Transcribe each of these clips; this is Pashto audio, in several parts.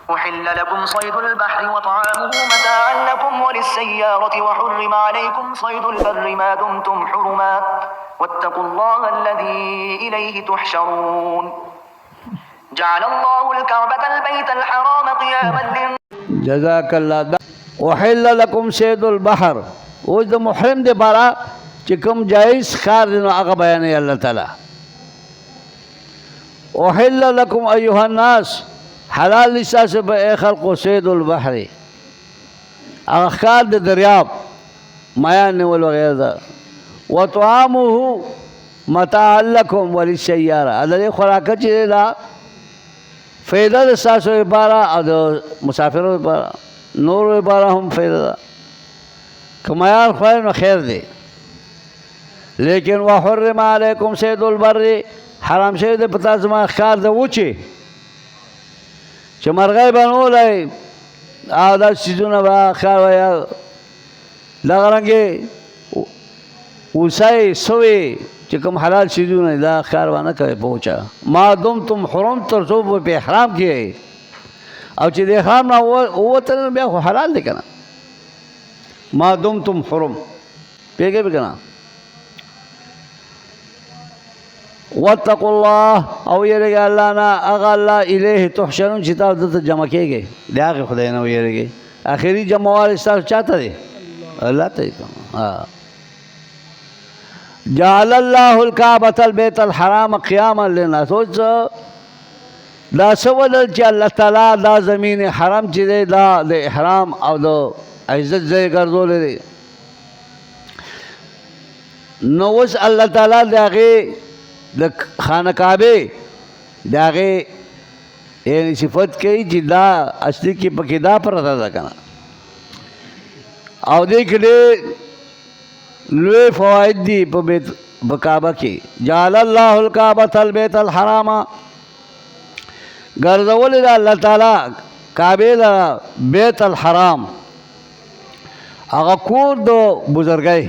أحل لكم صيد البحر وطعامه متاعا لكم وللسيارة وحرم عليكم صيد البر ما دمتم حرما واتقوا الله الذي إليه تحشرون جعل الله الكعبة البيت الحرام قياما جزاك الله. وحل لكم صيد البحر اوس د محرم دی بارا چې کوم جایز ښکار دی نو هغه بیانوي الله تعالی. وحل لكم أيها الناس حلال لساس بأي خلق صيد البحر أخكار دریاب ميان والوغير ذا وطعامه متاع لكم وللسيارة هذا خوراکه چې لا فائدہ لساس عبارة او مسافر عبارة نور عبارة هم فائدہ کمایان خواه نو خیر دی. لیکن وحرم علیکم صید البر حرام شوی دی پتا زما ښکار د وچې چې مرغۍ به نولی او دا څیزونه به ښکار ویا دغه رنګې اوسی سوی چې کوم حلال څیزونه دا ښکار به نه کوئ په وچه ما دمتم حرم تر څو به په احرام کې او چې د احرام نه ووتل بیا خو حلال دی که نه ما دمتم حرم پیږې به که نه. واتقوا الله او یریږئ الله نه هغه الله الیه تحشرون چې تاسو دلته جمع کېږئ د هغې خدای نه ویریږئ. اخري جمعوالی ستاسو چاته دی؟ الله ته دی. جعل الله الکعبة البیت الحرام قیاما للناس اوس دا څه ولل چې الله تعالی دا زمین حرم چې دی دا د احرام او د عزت ځای ګرځولی دی. نو اوس الله تعالی د هغې د خانه کعبې د هغې یعنې صفت کوي چې دا اصلي کې پکې دا پرته ده که نه او دې کې ډېر لوی فواید دي په کعبه کې. جعل الله الکعبة البیت الحرام ګرځولې ده الله تعالی کعبې لره بیت الحرام هغه کور د بزرګۍ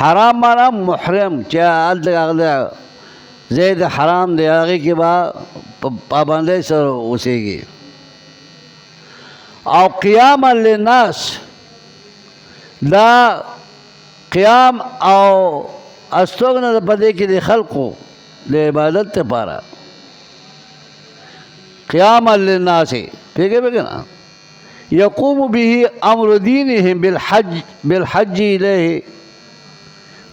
حرام مانا محرم چې هلته ځای د حرام دی هغې کې به پابندۍ سره اوسېږي. او قیاما للناس دا قیام او استوګنه په دې کې د خلقو د عبادت لپاره قیاما للناس پیږې به که نه یقوم به امر دینهم بالحج الیه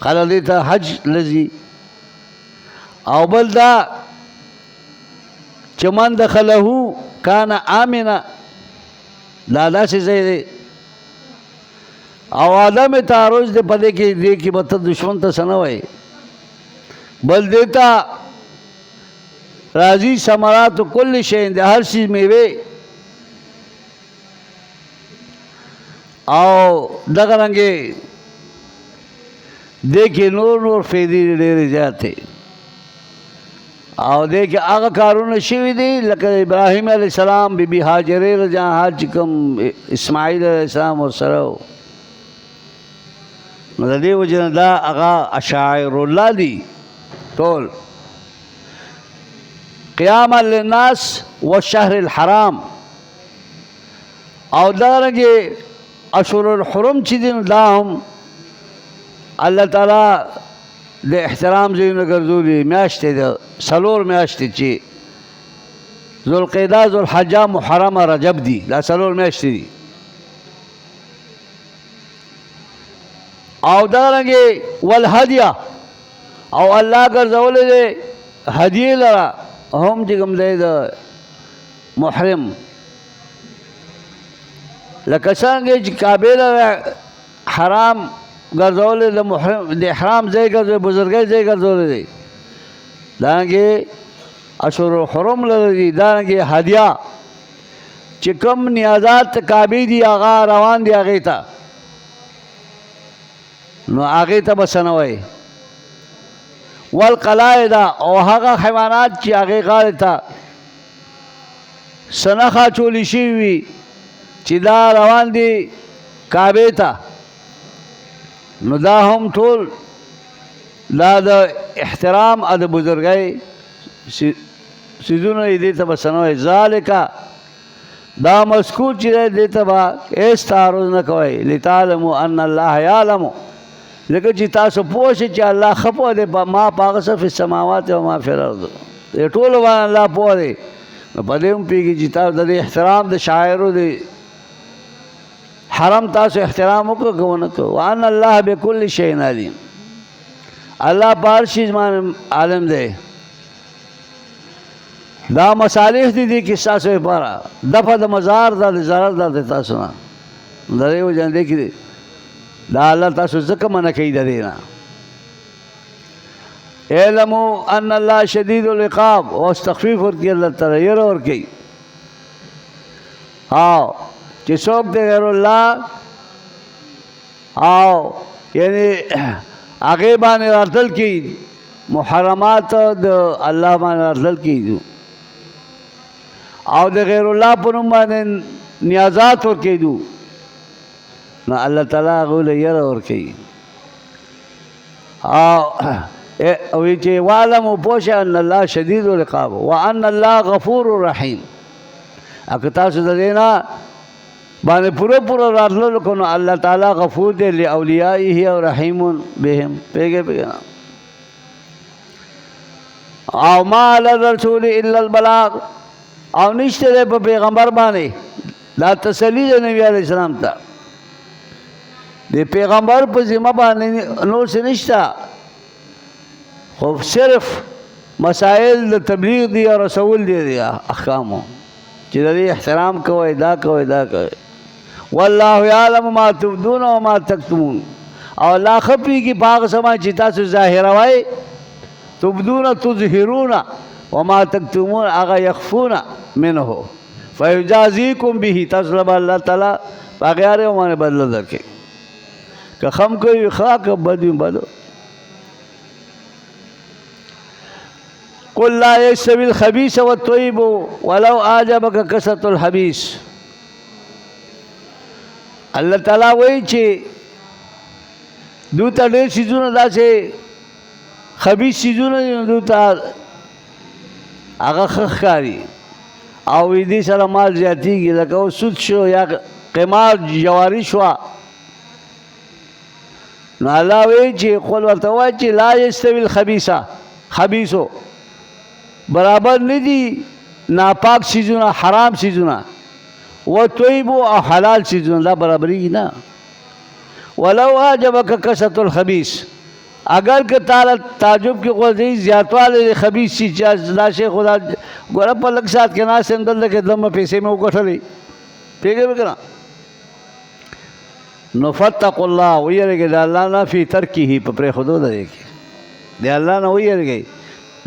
قال دیتا حج لذی او بل دا چمن دخله کان آمنا دا داسې ځای دی او عدم تعرض دی په دې کې دې کې به ته دشمن ته څه نه وایي بل دیتا راځي ثمرات کل شی د هر شي میوې او دغه رنګې دې کې نور فایدې ډېرې زیاتې او دې کې هغه کارونه شوي دي لکه ابراهیم علیه السلام بی بی هاجرې رضا چې کوم اسماعیل علیه السلام ورسره و نو د دې وجې نه دا هغه اشاعر الله دي ټول. قیاما للناس والشهر الحرام او دارنګې اشهر الحرم چې دي نو دا هم الله تعالی د احترام ځایونه ګرځولي میاشتې د څلور میاشتې چې ذوالقعده ذوالحجه محرمه رجب دي دا څلور میاشتې دي. او دارنګې والهدیه او الله ګرځولی دی هدیې لره هم چې کوم دی د محرم لکه څنګه چې کعبې لره حرام ګرځولی د محرم د احرام ځای ګرځولی بزرګۍ ځای ګرځولی دی دارنګې اشهر الحرم لره دي دارنګې هدیه چې کوم نیازات کعبې دي هغه روان دي هغې ته نو هغې ته به څه نه وایي. والقلائد او هغه حیوانات چې هغې غاړې ته څه نښه اچولې شوي وي چې دا روان دي کعبې ته نو دا هم ټول دا د احترام او د بزرګۍ سیزونه دې ته به سنوي ذالکا دا مذکور چې دې ته به ایس تعرض نه کوئ لتعلموا ان الله یعلم لکه چې تاسو پوه شئ چې الله ښه پوه دی ما په هغه څه فی السماوات و ما فی الارض دې ټولو باندې الله پوه دی نو په دې هم پوهېږي چې تاسو د دې احترام د شاعرو د حرم تاسو احترام وکړو که ونه کړو وان الله بكل شیء علیم الله په هر شي باندې عالم دی دا مصالح دي کې ستاسو لپاره دفع د مزار دا د ضرر دا د تاسو نه د دې وجه نه کې دا الله تاسو ځکه منع کوي د دې نه اعلموا ان الله شدید العقاب او تخفیف ورکړي الله تعالی ير ورکړي او چې څوک د غیر الله او یعنی هغه باندې راتل کی محرمات د الله باندې راتل کی او د غیر الله په نوم باندې نیازات ورکېدو نو الله تعالی هغه له یره ورکوي او چې واعلموا پوه شئ ان الله شدید العقاب وان الله غفور رحیم که تاسو د دې نه باندې پوره راتللو کو نو الله تعالی غفور دی لاولیائه او رحیم بهم پیګه او ما علی الرسول الا البلاغ او نشته په پیغمبر باندې لا تسلی د نبی علیہ السلام ته د پیغمبر په ذمہ باندې نور څه نشته خو صرف مسائل د تبلیغ دی او رسول دی احکامو چې د احترام کوي دا کوي والله یعلم ما تبدون وما تکتمون او الله خپي کی باغ سما چې تاسو ظاهروي تبدون تظهرون وما تکتمون اغا يخفون منه فيجازيكم به تسلم الله تعالی باغیاره باندې بدل درکې که خم کوي خاک بدوي بدو قل لا يستوي الخبيث والطيب ولو اعجبك كثرة الخبيث الله تعالی وایي چې دوی ته ډېر څیزونه داسې خبیث څیزونه دي دوی ته هغه ښه ښکاري او دې سره مال زیاتېږي لکه اوس سود شو یا قمار جواري شوه نو الله وایي چې قل ورته وایي چې لا یستوي خبیثو برابر نه دي ناپاک څیزونه حرام څیزونه وطیب او حلال چیزونه دا برابرېږي نه ولو اعجبک کثرة الخبیث اگر که تعالی تعجب کې غوځي زیاتوالی د خبیث شي چې دا شی خدا ګوره په لږ ساعت کې ناست یم دلته کې دمه پیسې مې وګټلې پوهېږې که نه نو فاتقوا الله ویېرېږئ د الله نه فی ترکه په پرېښودو د دې کې د الله نه ویېرېږئ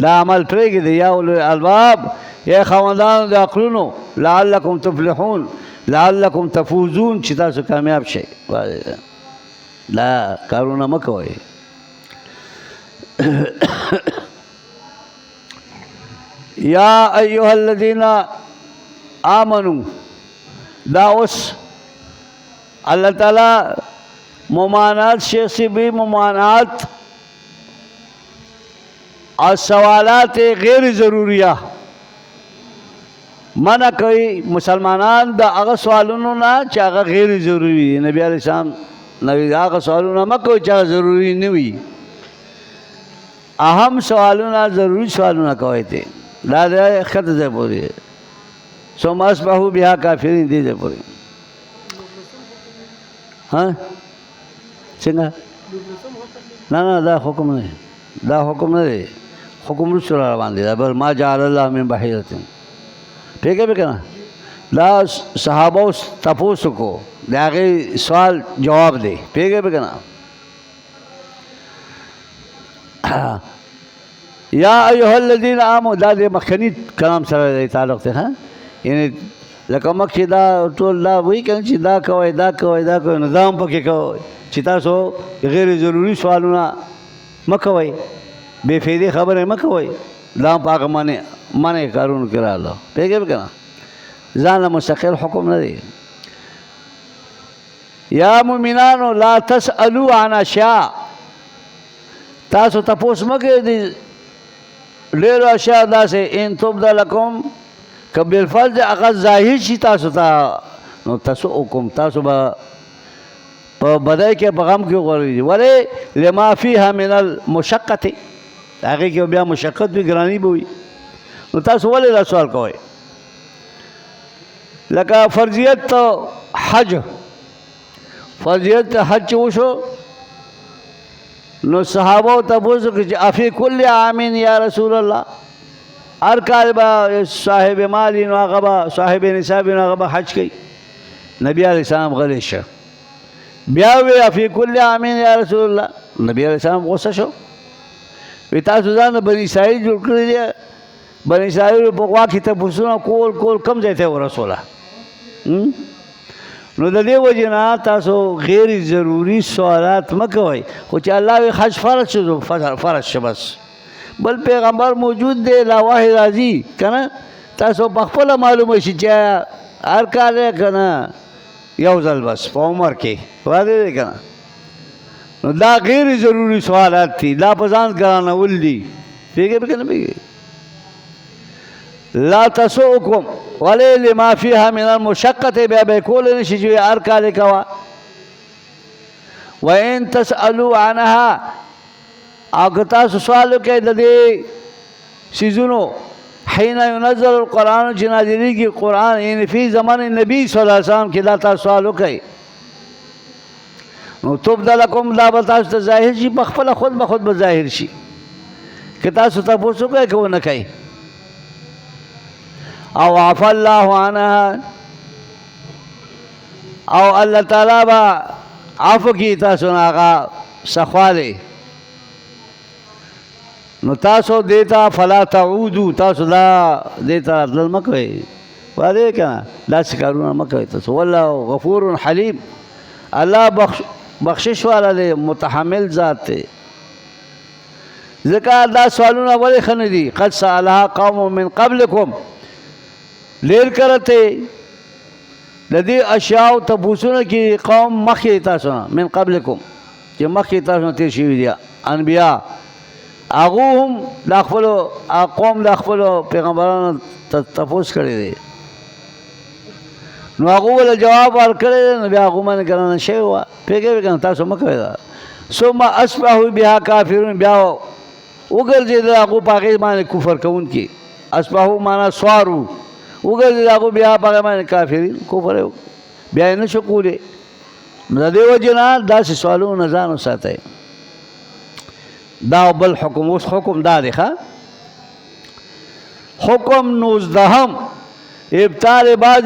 دا عمل پرېږدئ یا اولو الالباب یا خاوندانو د عقلونو لعلکم تفلحون لعلکم تفوزون چې تاسو کامیاب شئ دا کارونه مه کوئ یا ایها الذین آمنوا دا اوس اللہ تعالی ممانعات شیخ صبی ممانعات اور سوالات غیر ضروریہ منع کوي مسلمانان دا هغه سوالونو نه چې هغه غیر ضروری دي نبی علیہ السلام نبی هغه سوالونه مه کوئ چې هغه ضروری نه وي اهم سوالونه ضروری سوالونه کوئ ته دا د ښکته ځای پورې ثم اصبحوا بها کافرین دې ځای پورې ها څنګه نه دا حکم نه دا حکم نه دی حکم رسول الله باندې دا بل ما جعل الله من بحیرة پیګه به کنه دا صحابه تاسو کو دا غي سوال جواب دی پیګه به کنه یا ایها الذین آمنوا دا د مخکنی کلام سره تعلق دی ها یعنی لکه مخکې دا ټول دا وایي کنه چې دا کوئ دا کوئ دا کوئ نظام پکې کوئ چې تاسو غیر ضروري سوالونه مه کوئ بے فایدې خبرې مه کوئ دا په هغه منع کارونو کې راغله پوهېږئ که نه ځان له مستقل حکم نه دی یا مؤمنانو لا تسألوا عن اشیاء تاسو تپوس مه کوئ د ډېرو اشیاء داسې ان تبد لکم که بالفرض هغه ظاهر شي تاسو ته نو تسؤکم تاسو به په بدای کې په غم کې وغورځي ولې لما فیها من المشقة هغې کې بیا مشقت وي ګراني به وي نو تاسو ولې دا سوال کوئ لکه فرضیت حج فرضیت حج چې وشو نو صحابه تپوس وکړي چې افی کل عامین یا رسول الله هر کال به صاحب مال نو هغه به صاحب نصاب نو هغه به حج کوي نبی علیه السلام غلی شه بیا وی افی کل عامین یا رسول الله نبی علیه السلام غوسه شو وی تاسو ځان بني اسرائیل جوړ کړی دی بني اسرائیل په خوا کې تپوسونه کول کم ځای ته ورسوله نو د دې وجې نه تاسو غیر ضروري سوالات مه کوئ خو چې الله وی حج فرض شو فرض شه بس بل پیغمبر موجود دی لا واحد راځي که نه تاسو په خپله معلومه شي چې هر کال یې که نه یو ځل بس په عمر کې واضح دی که نه نو دا غیر ضروري سوالات دي دا په ځان ګرانول دي پوهېږئ پکې نه پوهېږئ لا تسؤکم ولې لما فیها من المشقة بیا به یې کولی نه شي چې هر کال یې کوه وإن تسألوا عنها او که تاسو سوال وکئ د دې څیزونو حین ينزل القرآن چې نازلېږي قرآن یعنې فی زمان نبی صلی الله علیه وسلم کې دا تاسو سوال وکئ نو تبد لکم دا به تاسو ته ظاهر شي په خپله خود به خود به ظاهر شي که تاسو تپوس وکئ که ونه کوئ او عفا الله عنها او الله تعالی به عفو کی تاسو نه هغه سخوالی نو تاسو دیتا فلا تعودو تاسو دا دیتا راتلل مه کوئ واضح که نه داسې کارونه مه کوئ تاسو والله غفور حلیم الله بخشش والا دی متحمل ذات دی ځکه دا سوالونه ولې ښه نه دي قد سألها قوم من قبلکم لیر کرتے د دې اشیاء تپوسونه کې قوم مخکې تاسو نه من قبلکم چې مخکې تاسو نه تېر شوي دي انبیا هغو هم د خپلو قوم د خپلو پیغمبرانو تپوس کړی دی نو هغو له جواب ورکړی دی نو بیا هغو باندې ګرانه شوې وه پوهېږئ که نه تاسو مه کوئ دا ثم اصبحوا بها کافرون بیا وګرځېدل هغو په هغې باندې کفر کوونکي اصبحوا معنا سوارو وګرځېدل هغو بیا په هغې باندې کافرین کفر یې بیا یې نه شو کولی نو د دې وجې نه داسې سوالونو نه ځان وساتئ دا بل حکم اوس حکم دا دی ښه حکم 19 ابطال بعض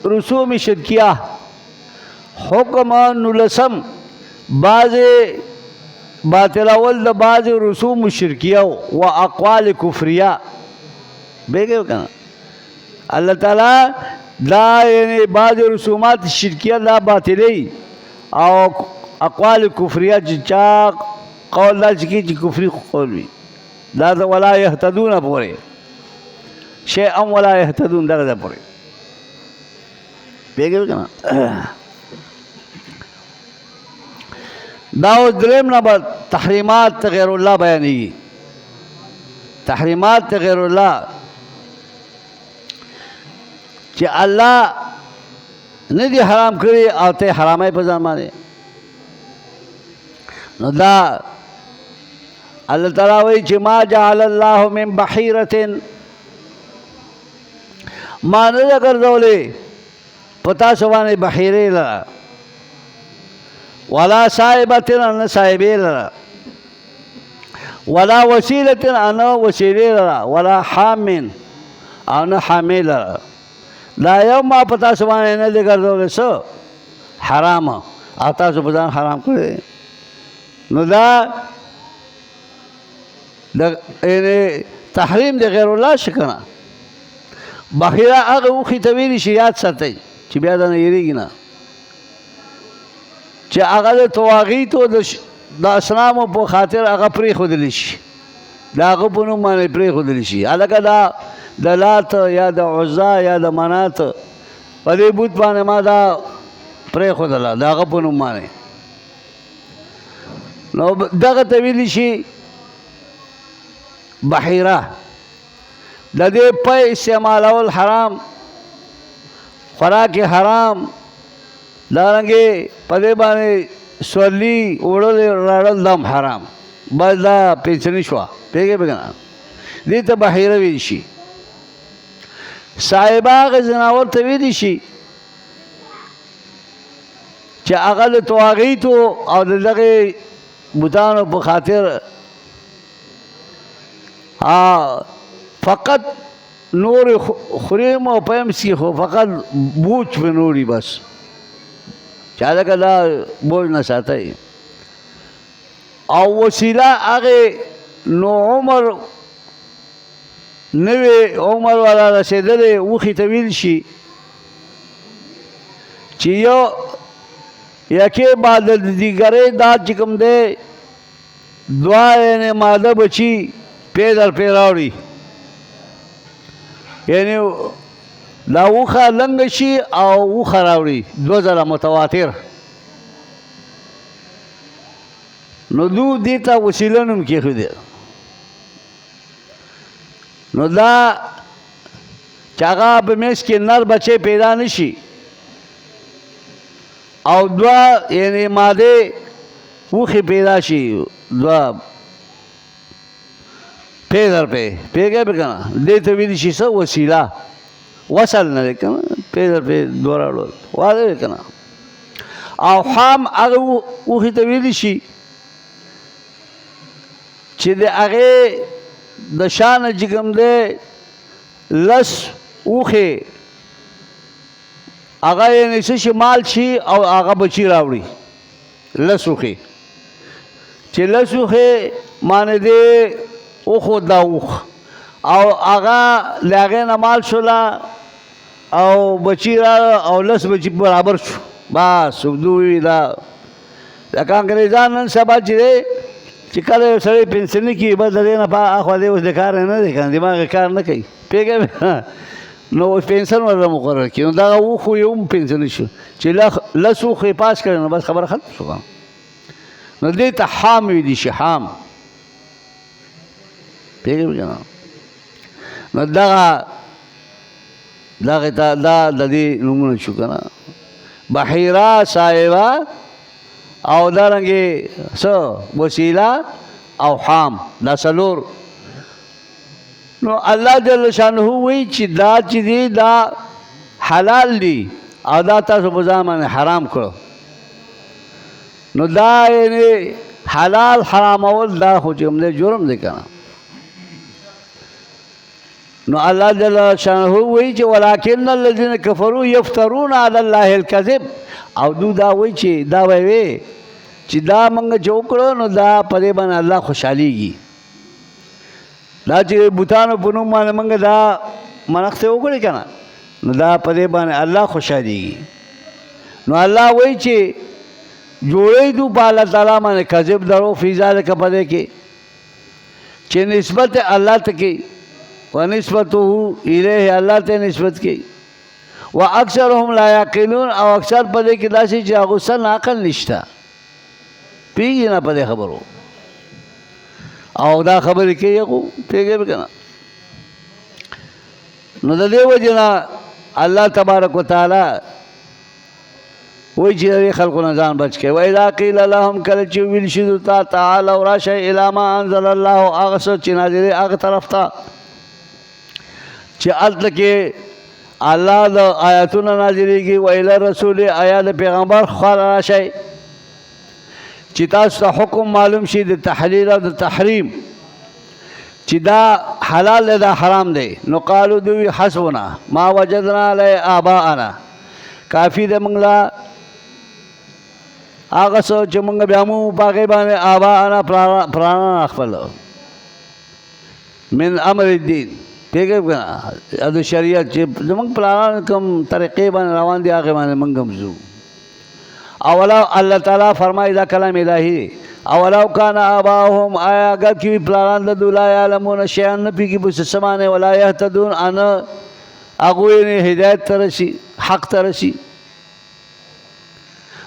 رسوم شرکیه حکم 19 بعض باطلول د بعض رسوم شرکیه و اقوال کفریه بیگه کنه الله تعالی دا یعنی بعض رسومات شرکیه دا باطلی او اقوال کفریه چې چا قول دا چې کفری قول وي دا د ولا یهتدون پورې شیئا ولا یهتدون دغه پورې بیگه کنه دا اوس دریم نمبر تحریمات غیر الله بیانېږي تحریمات غیر الله چې الله نه دي حرام کړي او ته حرامای په ځان باندې نو دا الله تعالی وایي چې ما جعل الله من بحیرة ما نه ده ګرځولی په تاسو باندې بحیرې لره ولا صاحبة أن صاحبه لرا ولا وسيلة أن وسيلة لرا ولا حام أن حامل لرا لا يوم ما پتا سبحانه نه دې ګرځولې سو حرام او تاسو په ځان حرام کړی نو دا د تحریم د غیر الله شکنه بحیره هغه وخی ته ویلي شي یاد ساتئ چې بیا دا نه یېرېږي نه چې هغه د تواغیتو د اصنامو په خاطر هغه پرېښودلی شي د هغه په نوم باندې پرېښودلی شي هلکه دا د لات یا د عزا یا د منات په دې بوت باندې ما دا پرېښودله د هغه په نوم باندې نو دغه ته ویلی شي بحیره د دې په استعمالول حرام خوراک حرام دارنګې په دې باندې سورلي وړل راړل دم حرام بس دا پیچنی شوه پوهېږې په که نه دې ته بحیره ویل شي صاحبه هغه ځناور ته ویلی شي چې هغه د طواغیتو او د دغې بوتانو په خاطر فقط نور خوریم او پیم سی خو فقط بوج په نوري بس چا لکه دا بوج نه ساتئ او وسیله هغې نو عمر نوې عمر والا رسېدلې اوښې ته ویل شي چې یو یکې بعد د دیګرې دا چې کوم دی دوه یعنې ماده بچي پی در پی راوړي یعنې دا اوښه لنګه شي او اوښه راوړي دوه ځله متواتر نو دو دې ته وسیله نوم کېښودی نو دا چې هغه په منځ کې نر بچی پیدا نه شي او دوه یعنې مادې اوښې پیدا شي دوه پی در پی پوهېږئ پې که نه دې ته ویلی شي څه وسیله وصل نه دی که نه پی در پی دوه راوړل واضح دی که نه او حام هغه اوښې ته ویلی شي چې د هغې د شانه چې کوم دی لس اوښې هغه یعنې څه شي مال شي او هغه بچي راوړي لس اوښې چې لس اوښې معنې دی اوښو دا اوښ او هغه له هغې نه مال شوله او بچي راغله او لس بچي برابر شو بس دوی دا لکه انګریزان نن سبا چې دی چې کله یو سړی پنسل نه کړي بس د دې نه اخوا دې اوس د کار نه دی که نه دماغ یې کار نه کوي پوهېږئ نو اوس پنسل ورته مقرر کړي نو دغه اوښو یې هم پنسل شو چې لس اوښې پاس کړی نو بس خبره ختم شو که نو دې ته حام ویلی شي حام پوهېږئ که نه نو دغې ته دا د دې نومونه شو که نه بحیره صاحبه او دارنګې څه وسیله او حام دا څلور نو الله جل شانه وایي چې دا چې دي دا حلال دي او دا تاسو په ځان باندې حرام کړو نو دا یعنې حلال حرامول دا خو چې کوم دی جرم دی که نه نو الله جل شانه وایي چې ولکن الذین کفروا یفترون علی الله الکذب او دو دا وایي چې دا وایي چې دا موږ چې وکړو نو دا په دې باندې الله خوشحالېږي دا چې بوتانو په نوم باندې موږ دا منښتې وکړې که نه نو دا په دې باندې الله خوشحالېږي نو الله وایي چې جوړی دو په الله تعالی باندې کذب درو فی ذلک په دې کې چې نسبت الله ته کوي ونسبته الیه الله ته نسبت کوي واکثرهم لا یعقلون او اکثر په دې کې داسې چې هغو سر عقل نشته پوهېږي نه په دې خبرو او دا خبرې کوي هغو پوهېږئ که نه نو د دې وجې نه الله تبارک وتعالی وایي چې د دې خلکو نه ځان بچ کړئ واذا قیل لهم کله چې ویل شي دوی ته تعالوا راشئ الی ما انزل الله هغه څه چې نازلې هغه طرف ته چې هلته کې الله د آیاتونه نازلېږي و الی رسول آیا د پیغمبر خوا راشئ چې تاسو ته حکم معلوم شي د تحلیل او د تحریم چې دا حلال دی دا حرام دی نو قالو دوی حسبنا ما وجدنا علیه آباءنا کافي دی موږ له هغه څه چې موږ بیا مو په هغې باندې آباءنا پلانان خپل من امر الدین پوهېږئ که نه د شریعت چې زموږ پلانان کوم طریقې باندې روان دي هغې باندې موږ هم ځو اولا الله تعالی فرمایي دا کلام الهي دی اولو کان آباؤهم آیا اگر کی پلانان دو لا یعلمون شیئا نه پوهېږي په څه باندې ولا یهتدون انا هغوی نه هدایت ته رسي حق ته رسي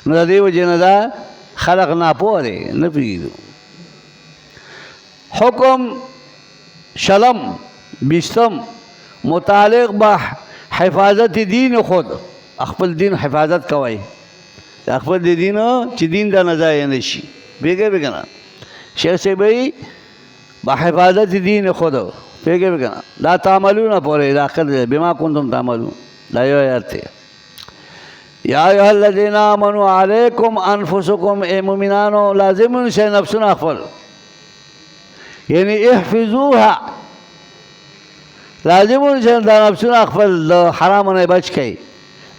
نو د دې وجې نه دا خلق ناپوه دی نه پوهېږي حکم شلم بیستم متعلق با حفاظت دین خود خپل دین حفاظت کوي خپل دین چې دین د نزای نشي بیګه بګنا شیخ صاحب با حفاظت دین خود بیګه بګنا لا تعملون پورې داخل بما کنتم تعملون لا یو آیات یا ایها الذین آمنوا علیکم انفسکم ای مومنانو لازم شي نفسنا خپل یعنی احفظوها لازم شي دا نفسنا خپل حرام نه بچ کړئ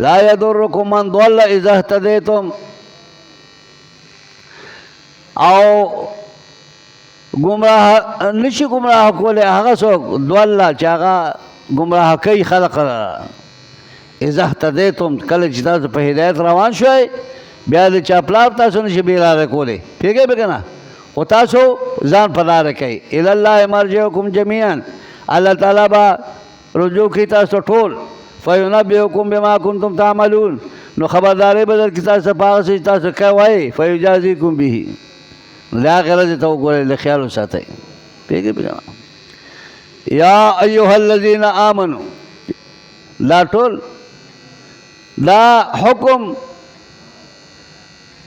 لا يضركم من ضل اذا اهتديتم او گمراه نشي گمراه کوله هغه څوک ضل چې هغه گمراه کوي خلق اذا اهتديتم کله چې تاسو په هدایت روان شوي بیا د چا پلار تاسو نشي بیلاره کوله پیګه به کنه او تاسو ځان پلار کوي الى الله مرجعكم جميعا الله تعالی با رجوع کی تاسو ټول فینبئکم بما کنتم تعملون نو خبرداري بدل کی تاسو پاغه چې تاسو کوي فیجازیکم به لا غرض ته وګورئ له خیال ساتئ پیګه پیګه یا ایها الذین آمنوا لا ټول لا حکم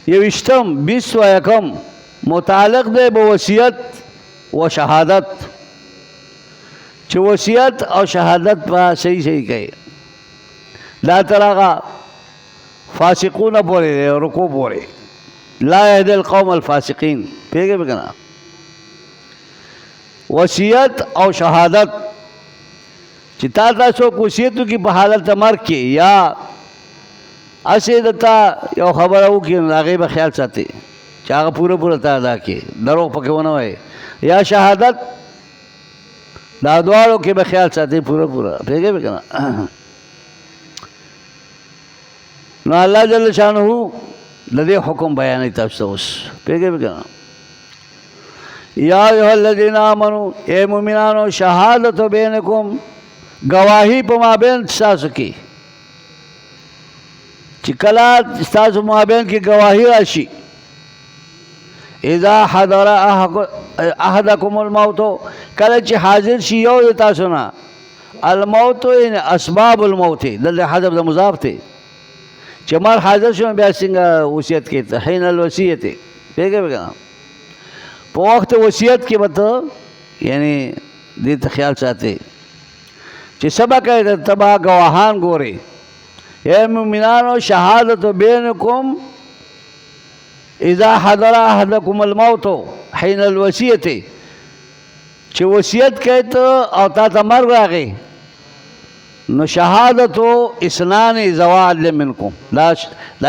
یوشتم 20 و یکم متعلق دی به وصیت و شهادت چې وصیت او شهادت په صحیح کوي لا تراغا فاسقون پوری رکو پوری لا يهدي القوم الفاسقين پیگه بکنا وصیت او شهادت چې تا تاسو وصیتو کی په حالت مرګ کې یا اسې دتا یو خبره وکړي هغه به خیال ساتي چې هغه پوره تا ادا کړي دروغ پکې ونه وای یا شهادت دا دواړو کې به خیال ساتي پوره پیگه بکنا نو الله جل شانه د دې حکم بیان تاسو اوس پیګه وکړه یا ایها الذین آمنوا اے مومنانو شهادت بینکم گواہی په مابین تاسو کې چې کله تاسو مابین کې گواہی راشي اذا حضر احدکم الموت کله چې حاضر شي یو تاسو نه الموت ان اسباب الموت دلته حذف د مضاف ته چې مر حاضر شوم بیا څنګه وصیت کې حین الوصیت پیګه وکړه په وخت وصیت کې وته یعنی دې ته خیال ساتي چې سبا کې تبا گواهان ګوري اے مومنانو شهادت بینکم اذا حضر احدکم الموت حین الوصیت چې وصیت کوي ته او تا ته مرګ راغی نو شهادتو اسنان زوال منکم لا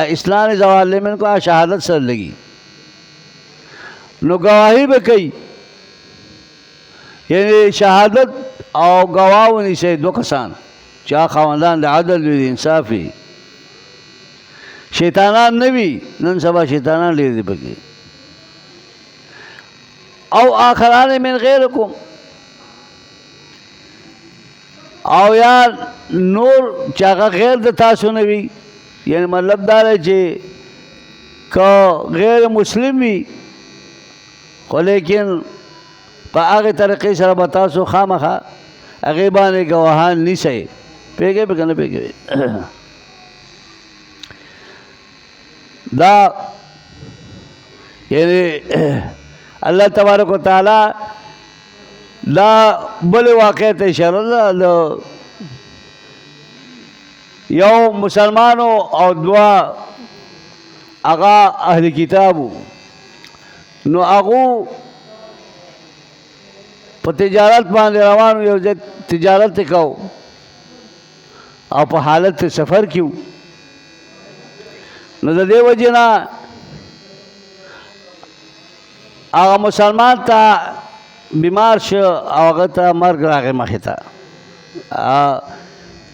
اسنان زوال منکم شهادت سره لګي نو گواہی به کوي یعنی شهادت او گواهونی سه دو کسان چا خواندان د عدل او انصافي شیطانان نوی نن سبا شیطانان لري پکې او آخران من غیرکم او یا نور چاگه غیر د تاسو نه وي یعنی مطلب دا دی چې که غیر مسلم وي خو لیکن په هغې طریقې سره به تاسو خامخا هغې باندې ګواهان نیسئ پیږئ به که نه پیږئ دا یعنی الله تبارک و تعالی دا بل واقع ته اشاره ده یو مسلمانو او دوا هغه اهل کتابو نو هغه په تجارت باندې روانو یو ځای تجارت وکاو او په حالت سفر کیو نو د دې وجه نه هغه مسلمان ته بیمار شو او هغه ته مرګ راغی مخې ته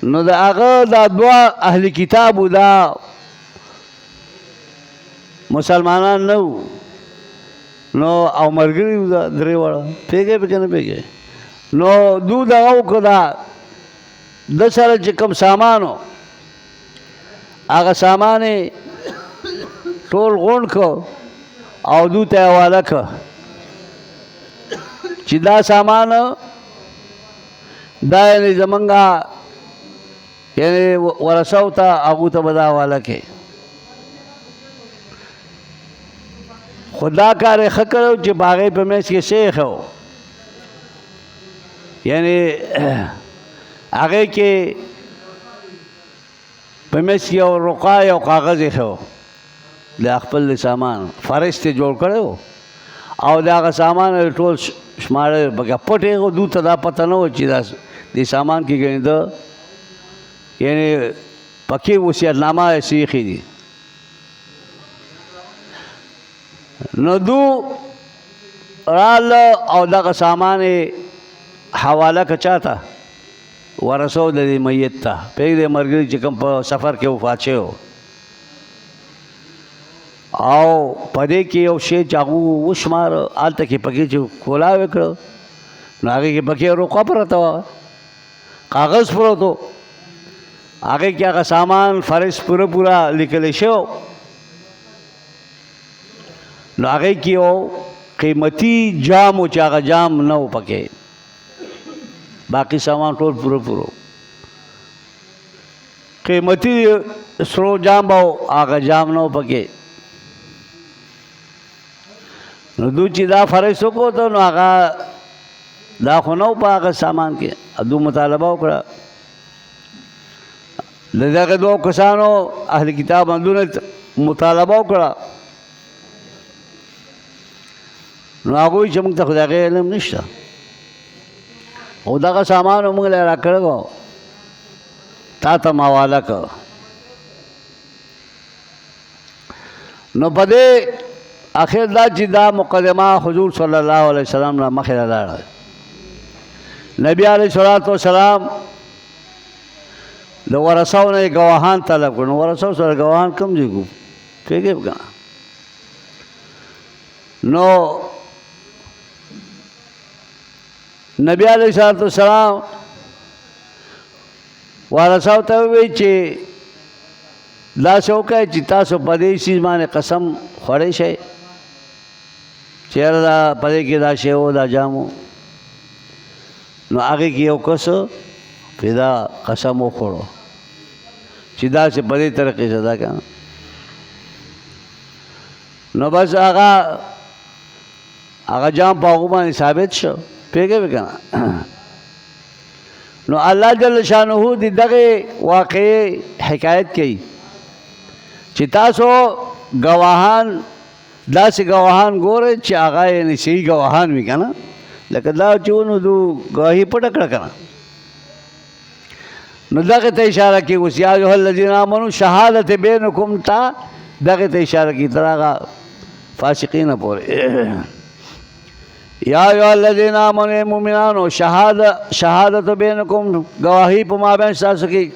نو د هغه دا دوه اهل کتابو دا مسلمانان نه وو نو او ملګري وو دا درې واړه پیږې پکې نه پیږې نو دو دغه وکړه دا د سره چې کوم سامانو هغه سامان یې ټول غونډ کړ او دو ته حواله کړ چې دا سامان دا یعنی زمونږ یعنی ورثو ته هغو ته به دا حواله کې. خو دا کار یې ښه کړی چې په هغې په منځ کې څه یې ښه و، یعنی هغې کې په منځ کې یو رقا یو کاغذ یې ښه و د خپل سامان فهرست یې جوړ کړی و او د هغه سامان یې ټول شماره پکې پټ یې دوی ته دا پته نه و چې دا دې سامان کې ګنې ده یعنی پکې وصیتنامه یې څه ایښي دي. نو دو راله او دغه سامان یې حواله که چا ته ورثو د دې میت ته پرېږدی ملګري چې کوم په سفر کې وفات شوی و او په دې کې یو شی چې هغو وشماره هلته کې پکې چې کولاو یې کړه نو هغې کې پکې رقعه پرته وه کاغذ پروت و هغې کې هغه سامان فهرست پوره لیکلی شوی نو هغې کې یو قیمتي جام و چې هغه جام نه و پکې باقي سامان ټول پوره قیمتي سرو جام به هغه جام نه و پکې. نو دو چې دا فهرست وکړو نو هغه دا خو نه و په هغه سامان کې دو مطالبه وکړه د دغه دوو کسانو اهل کتاب باندې مطالبه وکړه نو هغوی چې موږ ته خو د هغې علم نشته او دغه سامان موږ له را کړی و تا ته م حواله کړ. نو په دې اخر دا چې دا مقدمه حضور صلی الله علیه وسلم نه مخې ته لاړه. نبی علیه الصلاة والسلام د ورثو نه یې ګواهان طلب کړو. نو ورثو سره ګواهان کوم ځای کو پوهېږې که نه. نو نبی علیه الصلاة والسلام ورثو ته وویل چې داسې وکړئ چې تاسو په دې څیز باندې قسم خوړی شئ چې یاره دا په دې کې دا شی و دا جام و. نو هغې کې یو کس پرې دا قسم وخوړو چې داسې په دې طریقې سره دا که نه. نو بس هغه جام په هغو باندې ثابت شو پوهېږې که نه. نو الله جل شانه د دغې واقعې حکایت کوي چې تاسو ګواهان داسې ګواهان ګورئ چې هغه یعنې صحیح ګواهان وي که نه. لکه دا چې و نو دو ګواهي پټه کړه که نه. نو دغې ته اشاره کوي اوس یا ایها الذین آمنوا شهادت بینکم تا دغې ته اشاره کوي تر هغه فاسقینه پورې. یا ایها الذین آمنوا مؤمنانو شهادت بینکم گواهی په مابین ستاسو کې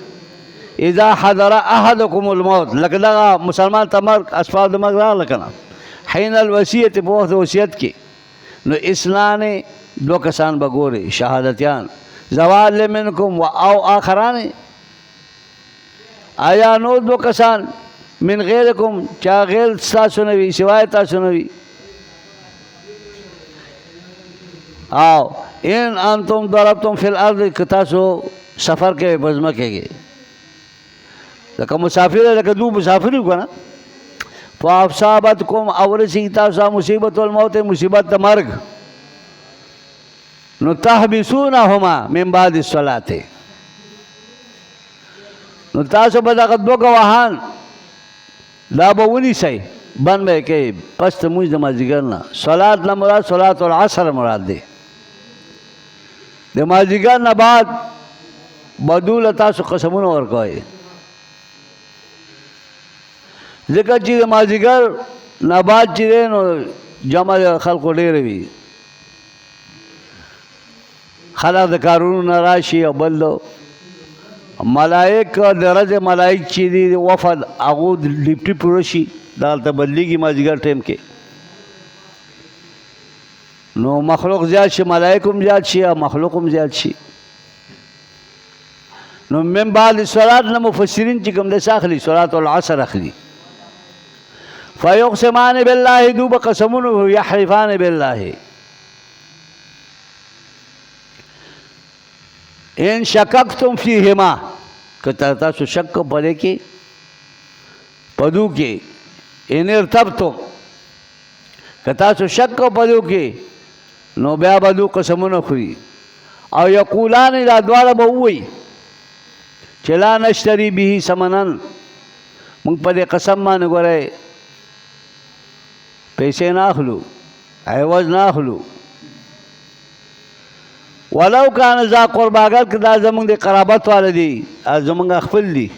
اذا حضر احدکم الموت لکه دغه مسلمان ته مرګ اسباب د مرګ راغله که نه حین الوصیت په وخت د وصیت کې. نو اثنان دو کسان به ګوري شهادتیان زوال منکم و او آخران آیا نو دو کسان من غیرکم چا غیر ستاسو نه وي سوای تاسو نه وي. او ان انتم ضربتم فی الارض که تاسو سفر کوئ په ځمکه کې لکه مسافر لکه دو مسافر یو که نه فاصابتکم او رسېږي تاسو ته مصیبت الموت مصیبت د مرګ نو تحبسونهما من بعد الصلاة نو تاسو به دغه دوه ګواهان دا به ونیسئ بند به یې کوئ پس د لمونځ د مازدیګر نه. صلات نه مراد صلات العصر مراد دی. د مازدیګر نه بعد به دو له تاسو قسمونه ورکوئ ځکه چې د مازدیګر نه بعد چې دی نو جمع د خلکو ډېره وي خلک د کارونو نه راشي او بل ملائک د ورځې ملائک چې دي وفد هغو ډیوټي پوره شي دلته بدلېږي مازدیګر ټایم کې نو مخلوق زیات شي ملائک هم زیات شي او مخلوق هم زیات شي. نو من بعد صلات نه مفسرین چې کوم دې اخلي صلات العصر اخلي فیقسمان بالله دو بقسمونه یحلفان بالله ان شککتم فیهما که تاسو شک پدې کې پدو کې ان ارتبتم که تاسو شک پدو کې نو بیا بدو قسمونه خوري او یقولان دا دواړه به ووایي چې لا نشتري به ثمنن موږ په دې قسم باندې ګورئ پیسې نه اخلو عوض نه اخلو ولو کان ذا قربا اگر که دا زمونږ د قرابت والا دي زمونږ خپل دي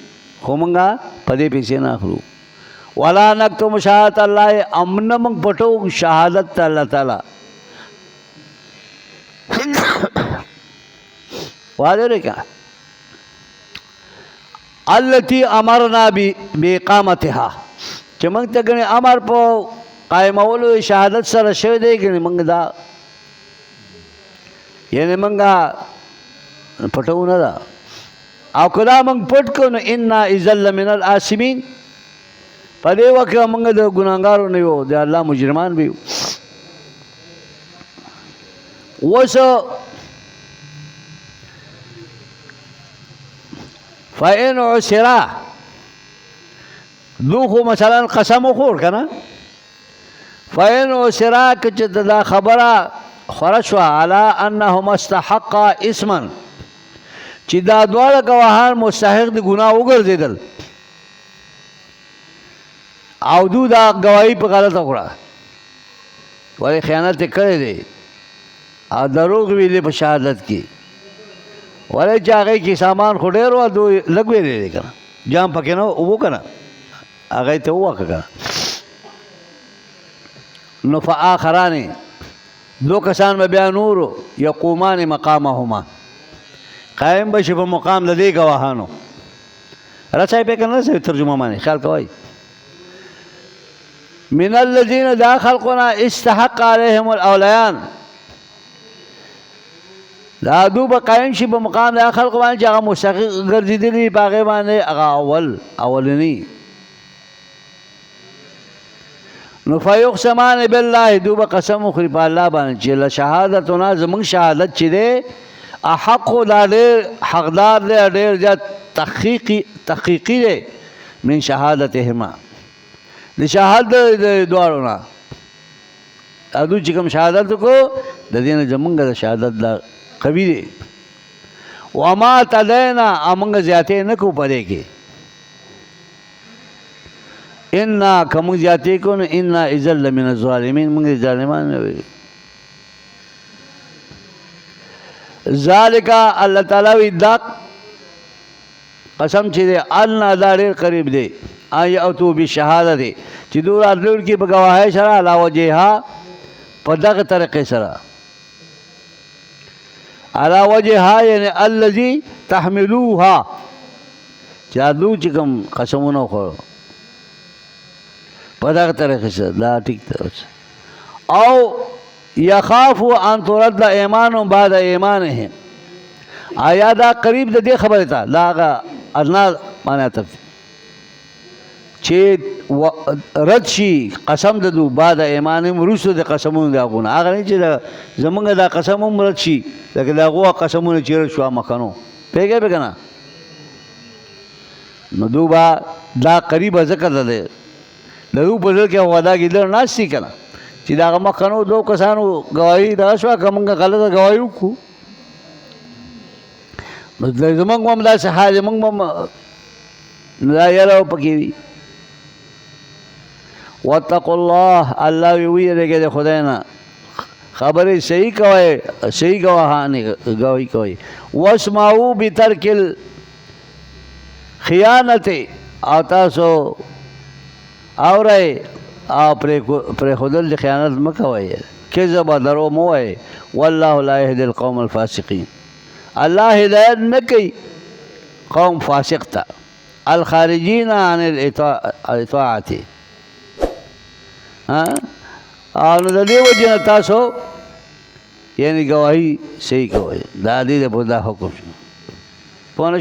خو موږ په دې پیسې نه اخلو ولا نکتم شهادت الله امن موږ پټو شهادت الله تعالی واضح رکھا التي امرنا باقامتها چې موږ ته ګنې امر په قائمولو شهادت سره شوی دی ګنې موږ دا یعنی موږ پټو نه ده او کله موږ پټ کړو نو انا اذا لمن الآثمين په دې وخت کې موږ د ګناهګارو نه یو د الله مجرمان به اوس فإن عسرا دو خو مثلا قسم خور کنه فإن عسرا که چې دا خبره خوره شوه علی انهما استحقا اسما چې دا دواړه ګواهان مستحق د ګناه وګرځېدل او دو دا ګواهي په غلطه وکړه ولې خیانت یې کړی دی او دروغ ویلې په شهادت کې ولې چې هغې کې سامان خو ډېر و دو لږ ویلې دی که نه جام پکې نه اوبو که نه هغې ته ووکه که نه نو فآخران دو کسان به بیا نورو یقومان مقامهما قائم بشي په مقام د دې ګواهانو رسای پې که نه رسوي ترجمه باندې خیال کوئ من الذين دا خلقنا استحق عليهم الاوليان دا دو به قائم شي په مقام دا خلق باندې چې هغه مستحق ګرځېدلي په هغې باندې هغه اولني نو فیقسمان بالله دو به قسم وخوري په الله باندې چې لشهادتنا زموږ شهادت چې دی احق دا ډېر حقدار دی ډېر زیات تحقیقي دی من شهادتهما د شهادت د دواړو نه ادو چې کوم شهادت وکړو د دې نه زمونږ د شهادت دا قوي دی وما تدینا امونږ زیاتې نه کوو په دې کې انا که موږ زیاتې کوو نو انا اذا لمن الظالمین موږ ظالمان نه وي ذالک الله تعالی وی دا قسم چې دی ان دا ډېر قریب دی ایاتو بشهادت چې دو راتلونکي په ګواهۍ سره علی وجهها په دغه طریقې سره علی وجهها یعنی الذي تحملوها چې دو چې کوم قسمونه وخوړو په دغه طریقې سره دا ټیک ده او یخافو ان ترد ایمان بعد ایمانهم آیا دا قریب د دې خبرې ته دا هغه ادنا معنی ته چې رد شي قسم د دو بعد ایمانهم وروسته د قسمونو د هغونه هغه نه چې زمونږ دا قسم هم رد شي لکه د هغو قسمونه چې رد شو مخکنو پوهېږئ پې که نه نو دو به دا قریبه ځکه ده دی د دو په زړه کې وعده ګیدړ ناست دي که نه چې د هغه مخکنو دو کسانو ګواهي دغه شوه که موږ غلطه ګواهي وکړو نو زمونږ به هم داسې حال زمونږ به هم دا یره پکې وي واتقوا الله الله ویریږئ د خدای نه خبرې صحیح کوئ صحیح ګواهي کوئ واسمعوا بترک الخیانت او تاسو اورئ او پرېښودل د خیانت مه کوئ کذب او درو مه وایئ والله لا یهدي القوم الفاسقین الله هدایت نه کوي قوم فاسق ته الخارجین عن الاطاعت او نو د دې وجې نه تاسو یعنې ګواهي صحیح کوئ دا دې د دا حکم شو پوه نه